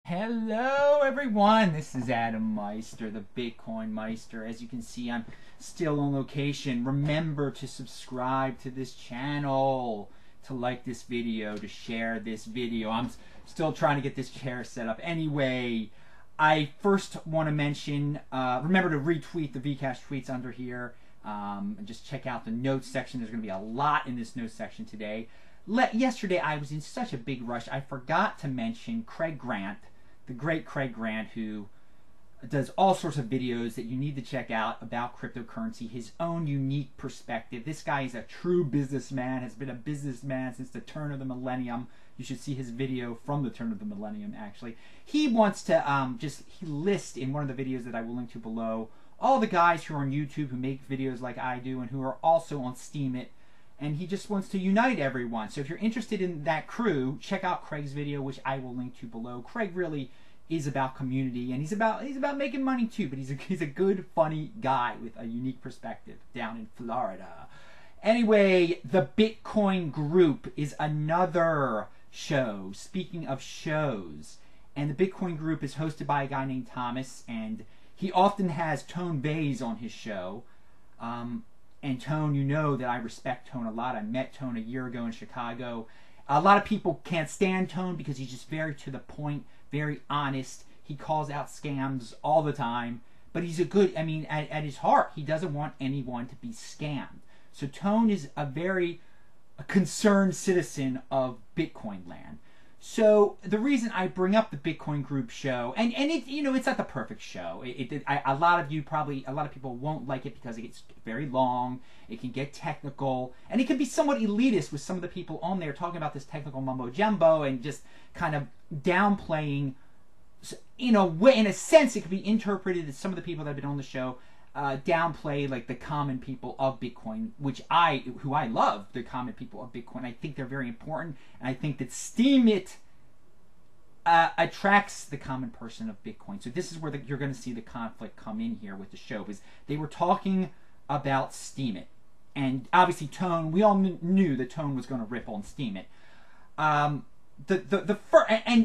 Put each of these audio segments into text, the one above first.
Hello everyone, this is Adam Meister, the Bitcoin Meister. As you can see, I'm still on location. Remember to subscribe to this channel, to like this video, to share this video. I'm still trying to get this chair set up. Anyway, I first want to mention, remember to retweet the Vcash tweets under here, and just check out the notes section. There's going to be a lot in this notes section today. Yesterday I was in such a big rush, I forgot to mention Craig Grant, the great Craig Grant, who does all sorts of videos that you need to check out about cryptocurrency, his own unique perspective. This guy is a true businessman, has been a businessman since the turn of the millennium. You should see his video from the turn of the millennium, actually. He wants to he lists in one of the videos that I will link to below all the guys who are on YouTube who make videos like I do and who are also on Steemit. And he just wants to unite everyone. So if you're interested in that crew, check out Craig's video, which I will link to below. Craig really is about community, and he's about making money too. But he's a good, funny guy with a unique perspective down in Florida. Anyway, the Bitcoin Group is another show. Speaking of shows, and the Bitcoin Group is hosted by a guy named Thomas, and he often has Tone Bays on his show. And Tone, you know that I respect Tone a lot. I met Tone a year ago in Chicago. A lot of people can't stand Tone because he's just very to the point, very honest. He calls out scams all the time. But he's a good, at his heart, he doesn't want anyone to be scammed. So Tone is a very concerned citizen of Bitcoin land. So the reason I bring up the Bitcoin Group show, and it's not the perfect show. A lot of people won't like it because it gets very long. It can get technical, and it can be somewhat elitist with some of the people on there talking about this technical mumbo jumbo and just kind of downplaying. In a sense, it could be interpreted as some of the people that have been on the show downplay like the common people of Bitcoin, who I love, the common people of Bitcoin. I think they're very important, and I think that Steemit attracts the common person of Bitcoin. So this is where you're going to see the conflict come in here with the show, because they were talking about Steemit, and obviously Tone. We all knew that Tone was going to rip on Steemit. And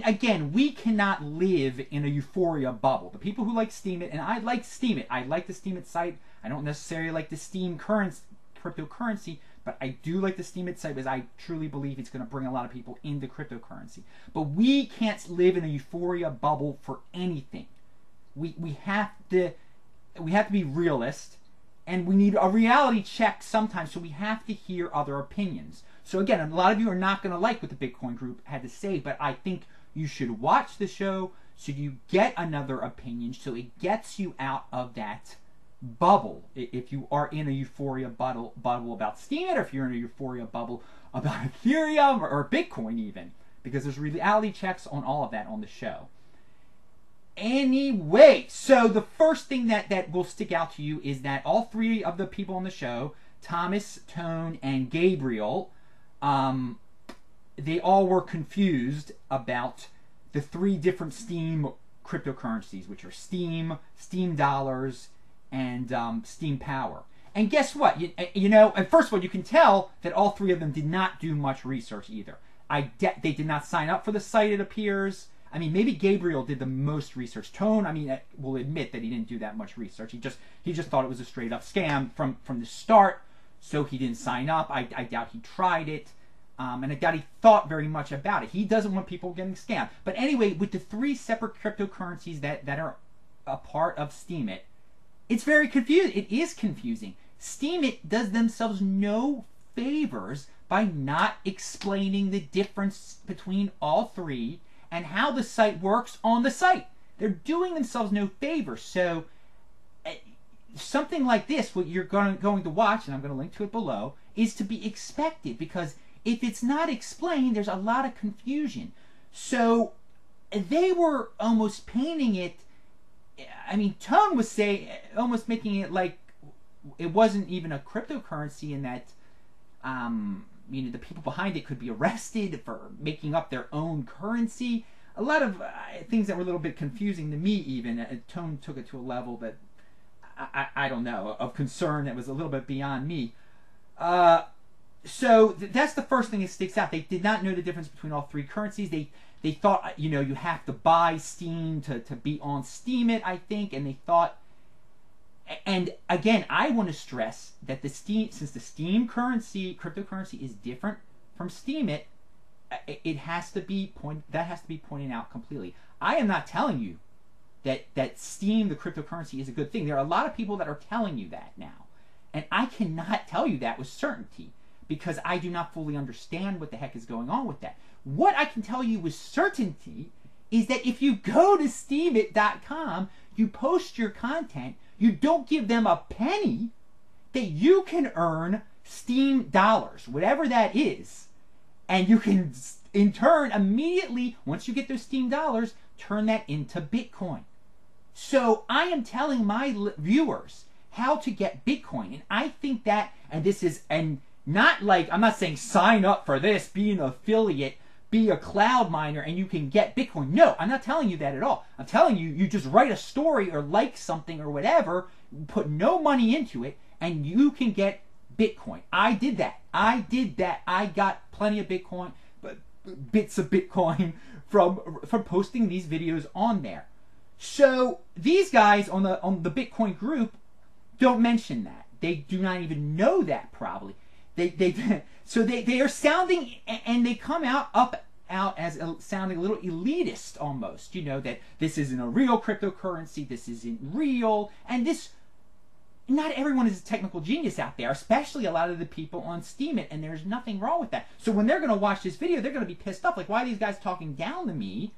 again, we cannot live in a Euphoria bubble. The people who like Steemit, and I like Steemit. I like the Steemit site. I don't necessarily like the Steem cryptocurrency, but I do like the Steemit site because I truly believe it's going to bring a lot of people into cryptocurrency. But we can't live in a Euphoria bubble for anything. We have to be realist, and we need a reality check sometimes. So we have to hear other opinions. So again, a lot of you are not going to like what the Bitcoin Group had to say, but I think you should watch the show so you get another opinion, so it gets you out of that bubble. If you are in a Euphoria bubble about Steemit, or if you're in a Euphoria bubble about Ethereum or Bitcoin even, because there's reality checks on all of that on the show. Anyway, so the first thing that will stick out to you is that all three of the people on the show, Thomas, Tone, and Gabriel, they all were confused about the three different Steem cryptocurrencies, which are Steem, Steem dollars, and Steem Power. And guess what? And first of all, you can tell that all three of them did not do much research either. They did not sign up for the site, it appears. Maybe Gabriel did the most research. Tone, will admit that he didn't do that much research. He just thought it was a straight up scam from the start. So he didn't sign up. I doubt he tried it. And I doubt he thought very much about it. He doesn't want people getting scammed. But anyway, with the three separate cryptocurrencies that are a part of Steemit, it's very confusing. It is confusing. Steemit does themselves no favors by not explaining the difference between all three and how the site works on the site. They're doing themselves no favors. So something like this, what you're going to watch, and I'm going to link to it below, is to be expected, because if it's not explained, there's a lot of confusion. So they were almost painting it, Tone was almost making it like it wasn't even a cryptocurrency, and that the people behind it could be arrested for making up their own currency. A lot of things that were a little bit confusing to me even. Tone took it to a level that I don't know, of concern that was a little bit beyond me. So that's the first thing that sticks out. They did not know the difference between all three currencies. they thought, you know, you have to buy Steem to be on Steemit, I think, and they thought, and again, I want to stress that the Steem, since the Steem currency, cryptocurrency is different from Steemit, it has to be pointed out completely. I am not telling you that Steem, the cryptocurrency, is a good thing. There are a lot of people that are telling you that now, and I cannot tell you that with certainty because I do not fully understand what the heck is going on with that. What I can tell you with certainty is that if you go to steemit.com, you post your content, you don't give them a penny, that you can earn Steem dollars, whatever that is. And you can, in turn, immediately, once you get those Steem dollars, turn that into Bitcoin. So I am telling my viewers how to get Bitcoin. And I think that, and this is, and not like, I'm not saying sign up for this, be an affiliate, be a cloud miner, and you can get Bitcoin. No, I'm not telling you that at all. I'm telling you, you just write a story or like something or whatever, put no money into it, and you can get Bitcoin. I did that. I got plenty of Bitcoin, bits of Bitcoin from posting these videos on there. So these guys on the Bitcoin group don't mention that. They do not even know that probably. So they are sounding, and they come out as sounding a little elitist almost. You know, that this isn't a real cryptocurrency, this isn't real, and this. Not everyone is a technical genius out there, especially a lot of the people on Steemit, and there's nothing wrong with that. So when they're going to watch this video, they're going to be pissed off. Like, why are these guys talking down to me?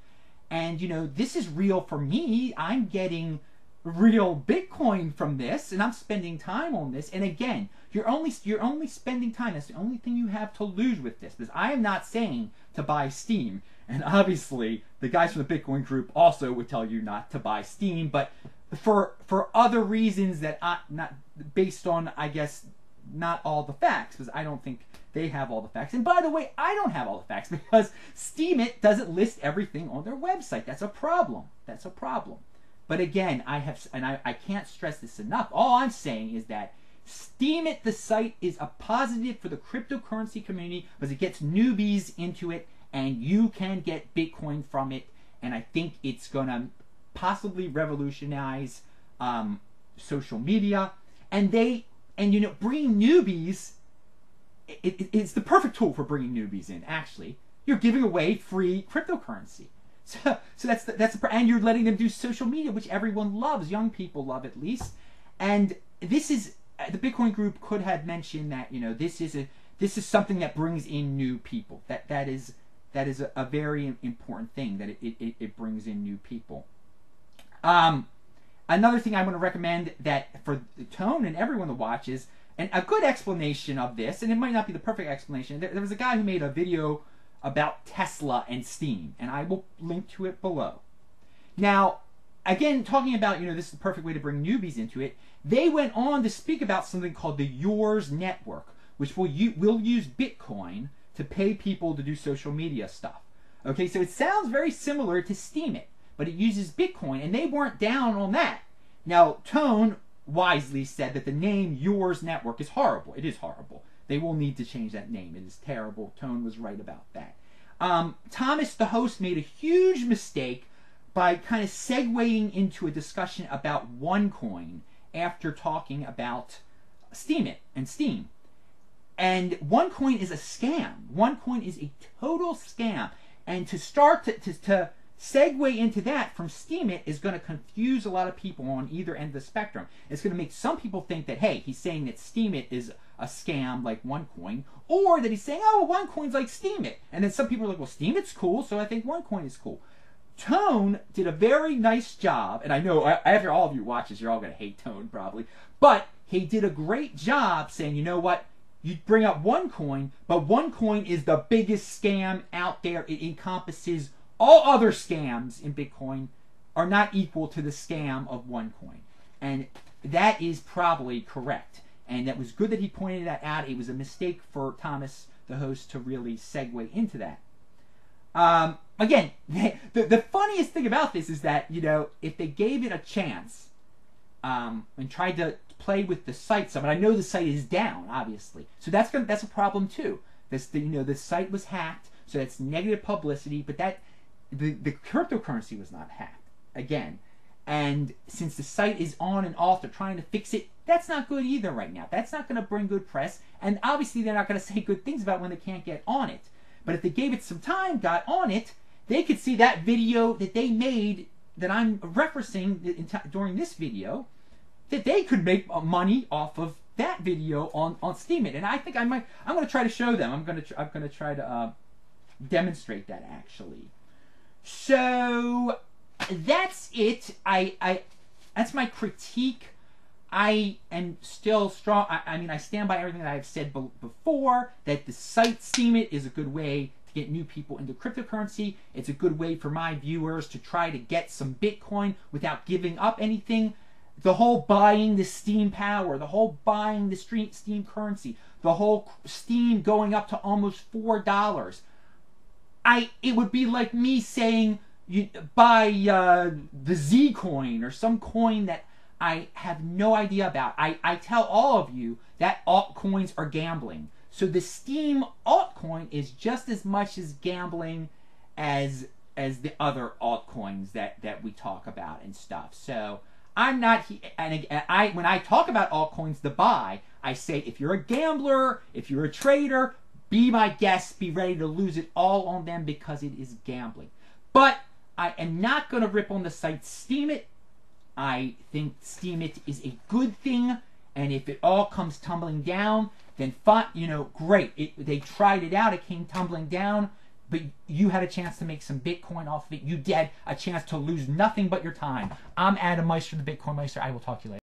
And, you know, this is real for me. I'm getting real Bitcoin from this, and I'm spending time on this. And again, you're only spending time. That's the only thing you have to lose with this. Because I am not saying to buy Steem. And obviously, the guys from the Bitcoin group also would tell you not to buy Steem, but for other reasons that not based on, I guess, not all the facts, because I don't think they have all the facts. And by the way, I don't have all the facts because Steemit doesn't list everything on their website. That's a problem. That's a problem. But again, I can't stress this enough. All I'm saying is that Steemit, the site, is a positive for the cryptocurrency community because it gets newbies into it, and you can get Bitcoin from it. And I think it's gonna possibly revolutionize social media, and you know, bringing newbies, it's the perfect tool for bringing newbies in. Actually, you're giving away free cryptocurrency, so and you're letting them do social media, which everyone loves, young people love at least. And this is the Bitcoin group could have mentioned that, you know, this is something that brings in new people. That is a very important thing, that it brings in new people. Another thing I want to recommend that for Tone and everyone to watch is, and a good explanation of this, and it might not be the perfect explanation. There was a guy who made a video about Tesla and Steem, and I will link to it below. Now, again, talking about, you know, this is the perfect way to bring newbies into it, they went on to speak about something called the Yours Network, which will use Bitcoin to pay people to do social media stuff. Okay, so it sounds very similar to Steemit, but it uses Bitcoin, and they weren't down on that. Now, Tone wisely said that the name Yours Network is horrible. It is horrible. They will need to change that name. It is terrible. Tone was right about that. Thomas, the host, made a huge mistake by kind of segueing into a discussion about OneCoin after talking about Steemit and Steem. And OneCoin is a scam. OneCoin is a total scam. And to start to segue into that from Steemit is going to confuse a lot of people on either end of the spectrum. It's going to make some people think that, hey, he's saying that Steemit is a scam like OneCoin, or that he's saying, oh, well, OneCoin's like Steemit. And then some people are like, well, Steemit's cool, so I think OneCoin is cool. Tone did a very nice job, and I know after all of you watch this, you're all going to hate Tone probably, but he did a great job saying, you know what, you bring up OneCoin, but OneCoin is the biggest scam out there. It encompasses all other scams in Bitcoin are not equal to the scam of OneCoin. And that is probably correct. And that was good that he pointed that out. It was a mistake for Thomas, the host, to really segue into that. Again, the funniest thing about this is that, you know, if they gave it a chance and tried to play with the site some, and I know the site is down, obviously, so that's a problem too. The site was hacked, so that's negative publicity. But that the cryptocurrency was not hacked. Again, and since the site is on and off, they're trying to fix it. That's not good either right now. That's not going to bring good press. And obviously, they're not going to say good things about it when they can't get on it. But if they gave it some time, got on it, they could see that video that they made that I'm referencing during this video, that they could make money off of that video on Steemit. And I think I'm going to try to show them. I'm going to try to demonstrate that actually. So that's it. That's my critique. I am still strong. I mean, I stand by everything that I've said before, that the site Steemit is a good way to get new people into cryptocurrency. It's a good way for my viewers to try to get some Bitcoin without giving up anything. The whole buying the Steem power, the whole buying the Steem currency, the whole Steem going up to almost $4. It would be like me saying, you buy the Z coin or some coin that I have no idea about. I tell all of you that altcoins are gambling. So the Steem altcoin is just as much as gambling as the other altcoins that we talk about and stuff. So I'm not, and when I talk about altcoins to buy, I say if you're a gambler, if you're a trader, be my guest, be ready to lose it all on them because it is gambling. But I am not going to rip on the site Steemit. I think Steemit is a good thing, and if it all comes tumbling down, then fine, great. They tried it out, it came tumbling down, but you had a chance to make some Bitcoin off of it. You had a chance to lose nothing but your time. I'm Adam Meister, the Bitcoin Meister. I will talk to you later.